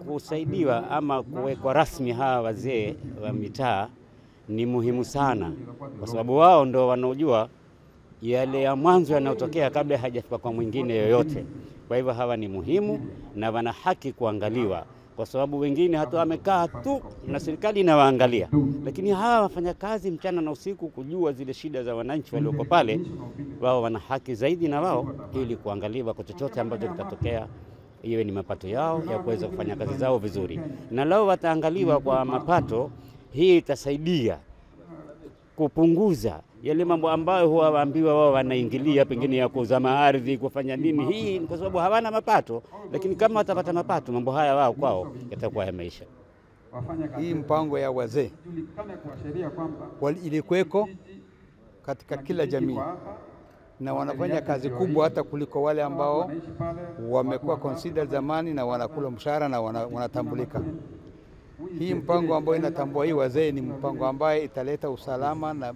Kusaidiwa ama kuwekwa rasmi hawa wazee wa mitaa ni muhimu sana, kwa sababu wao ndo wanaojua yale ya mwanzo yanayotokea kabla hajafika kwa mwingine yoyote. Kwa hivyo hawa ni muhimu na wana haki kuangaliwa, kwa sababu wengine hata wamekaa tu na serikali inawaangalia, lakini hawa wafanya kazi mchana na usiku kujua zile shida za wananchi walioko pale. Wao wana haki zaidi na wao, ili kuangaliwa kwa chochote ambacho kitatokea, iwe ni mapato yao ya kuweza kufanya kazi zao vizuri. Na lao wataangaliwa kwa mapato, hii itasaidia kupunguza yale mambo ambayo huwa waambiwa wao wanaingilia, pengine ya kuzama ardhi, kufanya nini. Hii kwa sababu hawana mapato, lakini kama watapata mapato, mambo haya wao kwao yatakuwa yameisha. Hii mpango ya wazee ilikuweko katika kila jamii, na wanafanya kazi kubwa hata kuliko wale ambao wamekuwa considered zamani na wanakula mshahara na wanatambulika. Hii mpango ambayo inatambua hii wazee ni mpango ambaye italeta usalama na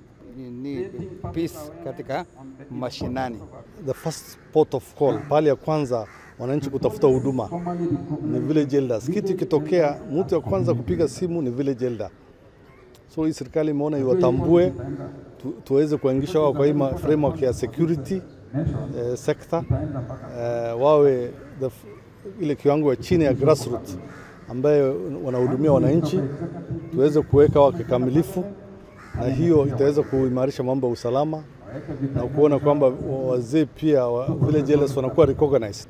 ni peace katika mashinani. The first port of call, pale ya kwanza wananchi kutafuta huduma ni village elders. Kitu kitokea, mtu ya kwanza kupiga simu ni village elder. So hii serikali imeona iwatambue, tuweze kuingisha wao kwa hii framework ya security sector, wawe ile kiwango ya chini ya grassroots ambaye wanahudumia wananchi, tuweze kuweka wao kikamilifu, na hiyo itaweza kuimarisha mambo ya usalama na kuona kwamba wazee pia village elders wanakuwa recognized.